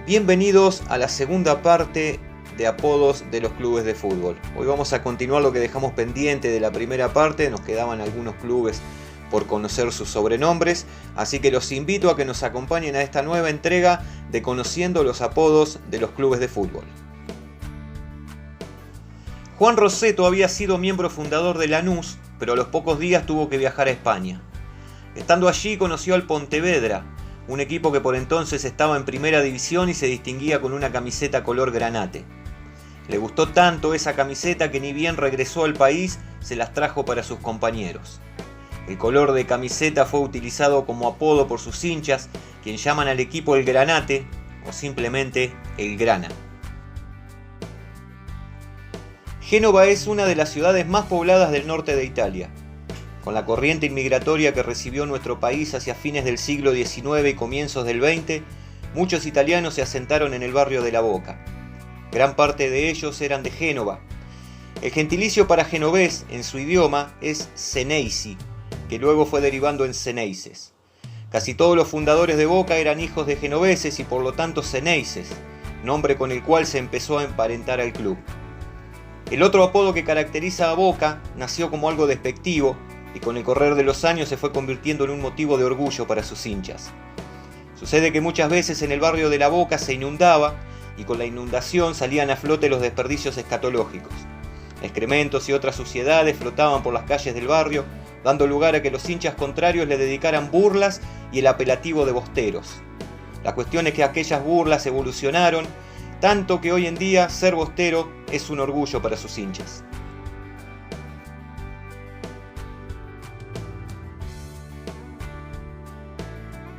Bienvenidos a la segunda parte de apodos de los clubes de fútbol. Hoy vamos a continuar lo que dejamos pendiente de la primera parte. Nos quedaban algunos clubes por conocer sus sobrenombres, así que los invito a que nos acompañen a esta nueva entrega de Conociendo los apodos de los clubes de fútbol. Juan Rosseto había sido miembro fundador de Lanús, pero a los pocos días tuvo que viajar a España. Estando allí conoció al Pontevedra, un equipo que por entonces estaba en primera división y se distinguía con una camiseta color granate. Le gustó tanto esa camiseta que ni bien regresó al país, se las trajo para sus compañeros. El color de camiseta fue utilizado como apodo por sus hinchas, quien llaman al equipo el Granate o simplemente el Grana. Génova es una de las ciudades más pobladas del norte de Italia. Con la corriente inmigratoria que recibió nuestro país hacia fines del siglo XIX y comienzos del XX, muchos italianos se asentaron en el barrio de La Boca. Gran parte de ellos eran de Génova. El gentilicio para genovés en su idioma es Ceneici, que luego fue derivando en Ceneices. Casi todos los fundadores de Boca eran hijos de genoveses y por lo tanto Ceneices, nombre con el cual se empezó a emparentar al club. El otro apodo que caracteriza a Boca nació como algo despectivo y con el correr de los años se fue convirtiendo en un motivo de orgullo para sus hinchas. Sucede que muchas veces en el barrio de La Boca se inundaba y con la inundación salían a flote los desperdicios escatológicos. Excrementos y otras suciedades flotaban por las calles del barrio, dando lugar a que los hinchas contrarios le dedicaran burlas y el apelativo de bosteros. La cuestión es que aquellas burlas evolucionaron, tanto que hoy en día ser bostero es un orgullo para sus hinchas.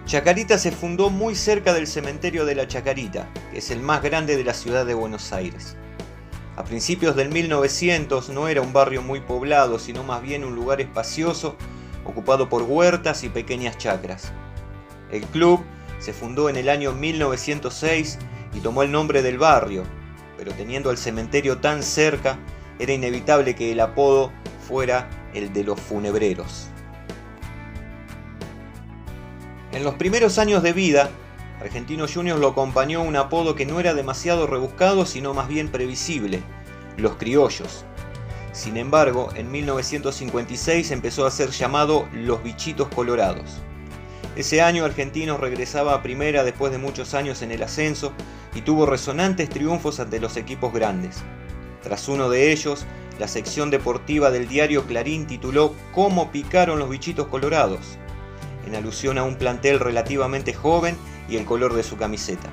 Chacarita se fundó muy cerca del cementerio de la Chacarita, que es el más grande de la ciudad de Buenos Aires. A principios del 1900 no era un barrio muy poblado, sino más bien un lugar espacioso, ocupado por huertas y pequeñas chacras. El club se fundó en el año 1906 y tomó el nombre del barrio, pero teniendo al cementerio tan cerca, era inevitable que el apodo fuera el de los funebreros. En los primeros años de vida, Argentinos Juniors lo acompañó un apodo que no era demasiado rebuscado, sino más bien previsible: los criollos. Sin embargo, en 1956 empezó a ser llamado los bichitos colorados. Ese año Argentinos regresaba a primera después de muchos años en el ascenso y tuvo resonantes triunfos ante los equipos grandes. Tras uno de ellos, la sección deportiva del diario Clarín tituló "¿Cómo picaron los bichitos colorados?", en alusión a un plantel relativamente joven y el color de su camiseta.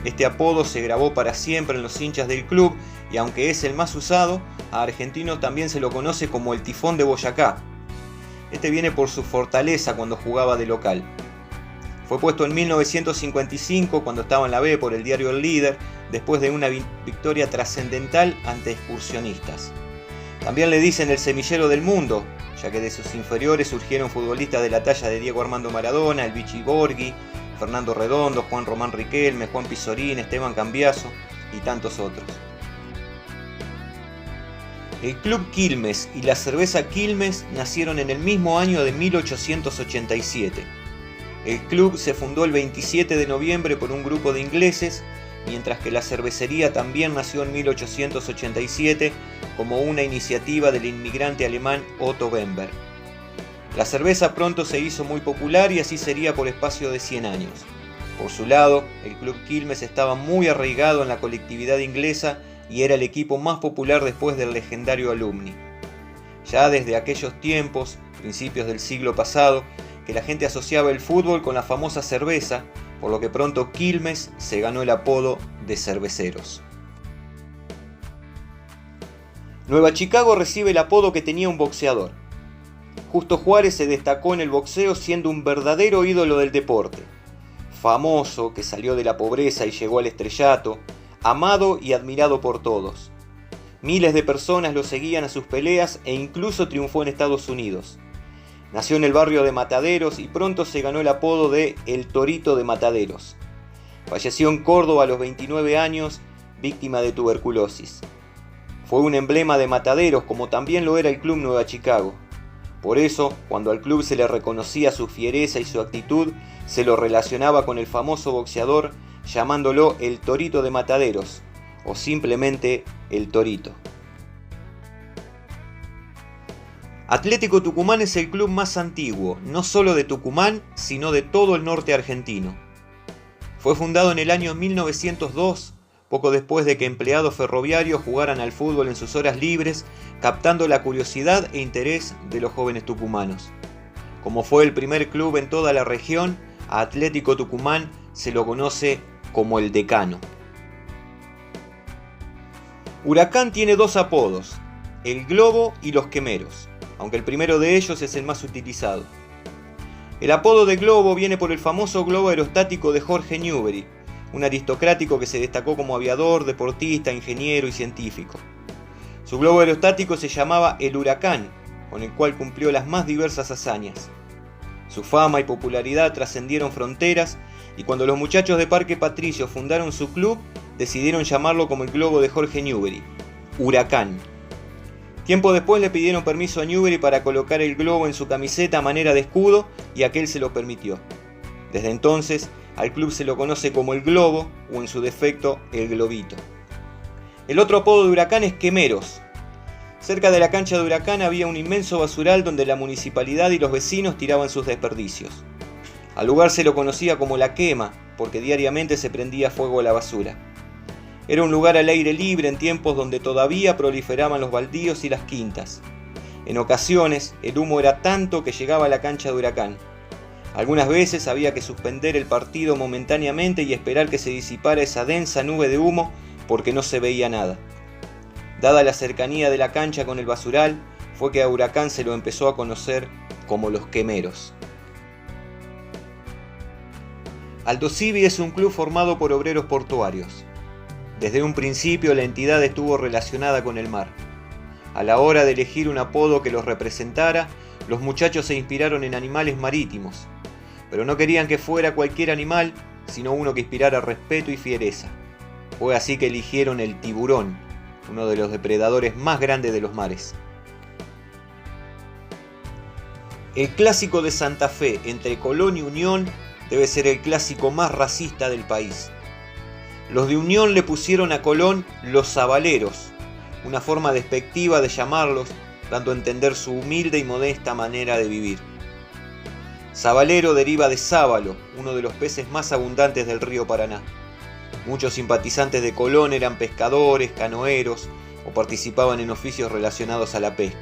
Este apodo se grabó para siempre en los hinchas del club y aunque es el más usado, a Argentinos también se lo conoce como el Tifón de Boyacá. Este viene por su fortaleza cuando jugaba de local. Fue puesto en 1955 cuando estaba en la B por el diario El Líder, después de una victoria trascendental ante Excursionistas. También le dicen el semillero del mundo, ya que de sus inferiores surgieron futbolistas de la talla de Diego Armando Maradona, el Vichy Borghi, Fernando Redondo, Juan Román Riquelme, Juan Pizorín, Esteban Cambiaso y tantos otros. El Club Quilmes y la cerveza Quilmes nacieron en el mismo año de 1887. El club se fundó el 27 de noviembre por un grupo de ingleses, mientras que la cervecería también nació en 1887 como una iniciativa del inmigrante alemán Otto Bember. La cerveza pronto se hizo muy popular y así sería por espacio de 100 años. Por su lado, el Club Quilmes estaba muy arraigado en la colectividad inglesa y era el equipo más popular después del legendario Alumni. Ya desde aquellos tiempos, principios del siglo pasado, que la gente asociaba el fútbol con la famosa cerveza, por lo que pronto Quilmes se ganó el apodo de cerveceros. Nueva Chicago recibe el apodo que tenía un boxeador. Justo Juárez se destacó en el boxeo siendo un verdadero ídolo del deporte. Famoso, que salió de la pobreza y llegó al estrellato, amado y admirado por todos. Miles de personas lo seguían a sus peleas e incluso triunfó en Estados Unidos. Nació en el barrio de Mataderos y pronto se ganó el apodo de El Torito de Mataderos. Falleció en Córdoba a los 29 años, víctima de tuberculosis. Fue un emblema de Mataderos, como también lo era el Club Nueva Chicago. Por eso, cuando al club se le reconocía su fiereza y su actitud, se lo relacionaba con el famoso boxeador llamándolo el Torito de Mataderos, o simplemente el Torito. Atlético Tucumán es el club más antiguo, no solo de Tucumán, sino de todo el norte argentino. Fue fundado en el año 1902, poco después de que empleados ferroviarios jugaran al fútbol en sus horas libres, captando la curiosidad e interés de los jóvenes tucumanos. Como fue el primer club en toda la región, a Atlético Tucumán se lo conoce como el Decano. Huracán tiene dos apodos, el Globo y los Quemeros, aunque el primero de ellos es el más utilizado. El apodo de Globo viene por el famoso globo aerostático de Jorge Newbery, un aristocrático que se destacó como aviador, deportista, ingeniero y científico. Su globo aerostático se llamaba el Huracán, con el cual cumplió las más diversas hazañas. Su fama y popularidad trascendieron fronteras y cuando los muchachos de Parque Patricio fundaron su club, decidieron llamarlo como el globo de Jorge Newbery, Huracán. Tiempo después le pidieron permiso a Newbery para colocar el globo en su camiseta a manera de escudo y aquel se lo permitió. Desde entonces, al club se lo conoce como el Globo o en su defecto el Globito. El otro apodo de Huracán es Quemeros. Cerca de la cancha de Huracán había un inmenso basural donde la municipalidad y los vecinos tiraban sus desperdicios. Al lugar se lo conocía como La Quema, porque diariamente se prendía fuego a la basura. Era un lugar al aire libre en tiempos donde todavía proliferaban los baldíos y las quintas. En ocasiones, el humo era tanto que llegaba a la cancha de Huracán. Algunas veces había que suspender el partido momentáneamente y esperar que se disipara esa densa nube de humo porque no se veía nada. Dada la cercanía de la cancha con el basural, fue que a Huracán se lo empezó a conocer como los Quemeros. Aldosivi es un club formado por obreros portuarios. Desde un principio la entidad estuvo relacionada con el mar. A la hora de elegir un apodo que los representara, los muchachos se inspiraron en animales marítimos, pero no querían que fuera cualquier animal, sino uno que inspirara respeto y fiereza. Fue así que eligieron el tiburón, uno de los depredadores más grandes de los mares. El clásico de Santa Fe entre Colón y Unión debe ser el clásico más racista del país. Los de Unión le pusieron a Colón los Sabaleros, una forma despectiva de llamarlos, dando a entender su humilde y modesta manera de vivir. Sabalero deriva de sábalo, uno de los peces más abundantes del río Paraná. Muchos simpatizantes de Colón eran pescadores, canoeros o participaban en oficios relacionados a la pesca.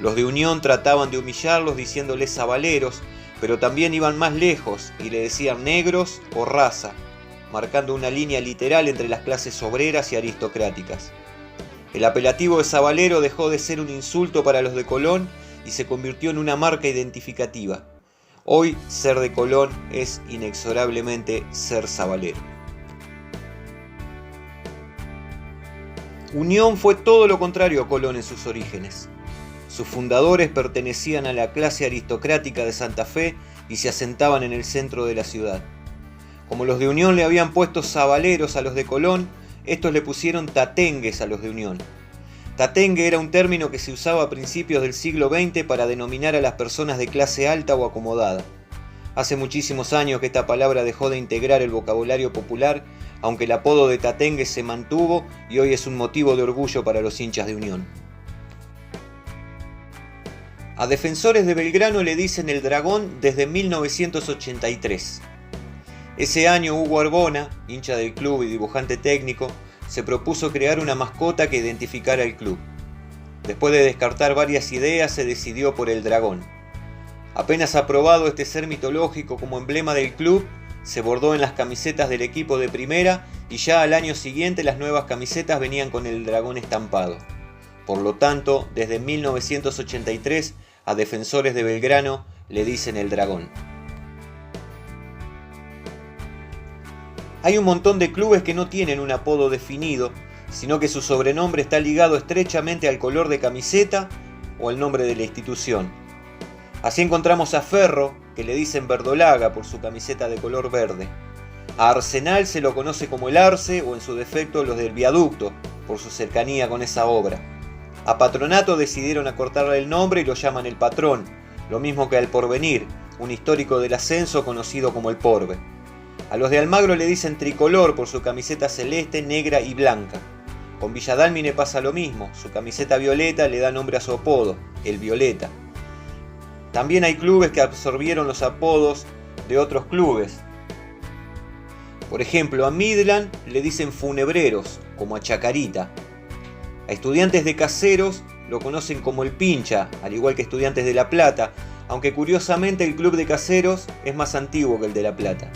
Los de Unión trataban de humillarlos diciéndoles sabaleros, pero también iban más lejos y le decían negros o raza, marcando una línea literal entre las clases obreras y aristocráticas. El apelativo de sabalero dejó de ser un insulto para los de Colón y se convirtió en una marca identificativa. Hoy ser de Colón es inexorablemente ser sabalero. Unión fue todo lo contrario a Colón en sus orígenes. Sus fundadores pertenecían a la clase aristocrática de Santa Fe y se asentaban en el centro de la ciudad. Como los de Unión le habían puesto sabaleros a los de Colón, estos le pusieron tatengues a los de Unión. Tatengue era un término que se usaba a principios del siglo XX para denominar a las personas de clase alta o acomodada. Hace muchísimos años que esta palabra dejó de integrar el vocabulario popular, aunque el apodo de tatengue se mantuvo y hoy es un motivo de orgullo para los hinchas de Unión. A Defensores de Belgrano le dicen el Dragón desde 1983. Ese año Hugo Arbona, hincha del club y dibujante técnico, se propuso crear una mascota que identificara el club. Después de descartar varias ideas, se decidió por el dragón. Apenas aprobado este ser mitológico como emblema del club, se bordó en las camisetas del equipo de primera y ya al año siguiente las nuevas camisetas venían con el dragón estampado. Por lo tanto, desde 1983 a Defensores de Belgrano le dicen el Dragón. Hay un montón de clubes que no tienen un apodo definido, sino que su sobrenombre está ligado estrechamente al color de camiseta o al nombre de la institución. Así encontramos a Ferro, que le dicen Verdolaga por su camiseta de color verde. A Arsenal se lo conoce como el Arce o en su defecto los del Viaducto, por su cercanía con esa obra. A Patronato decidieron acortarle el nombre y lo llaman el Patrón, lo mismo que al Porvenir, un histórico del ascenso conocido como el Porve. A los de Almagro le dicen tricolor por su camiseta celeste, negra y blanca. Con Villa Dálmine pasa lo mismo, su camiseta violeta le da nombre a su apodo, el Violeta. También hay clubes que absorbieron los apodos de otros clubes. Por ejemplo, a Midland le dicen Funebreros, como a Chacarita. A Estudiantes de Caseros lo conocen como el Pincha, al igual que Estudiantes de La Plata, aunque curiosamente el club de Caseros es más antiguo que el de La Plata.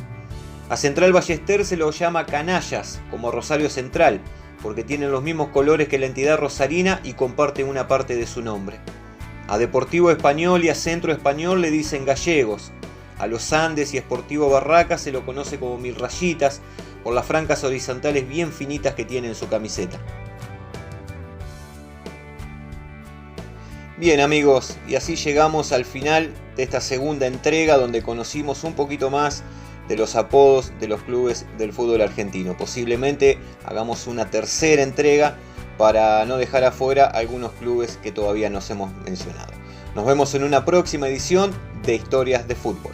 A Central Ballester se lo llama Canallas, como Rosario Central, porque tienen los mismos colores que la entidad rosarina y comparten una parte de su nombre. A Deportivo Español y a Centro Español le dicen gallegos. A los Andes y Sportivo Barracas se lo conoce como Mil Rayitas, por las franjas horizontales bien finitas que tiene en su camiseta. Bien amigos, y así llegamos al final de esta segunda entrega donde conocimos un poquito más de los apodos de los clubes del fútbol argentino. Posiblemente hagamos una tercera entrega para no dejar afuera algunos clubes que todavía nos hemos mencionado. Nos vemos en una próxima edición de Historias de Fútbol.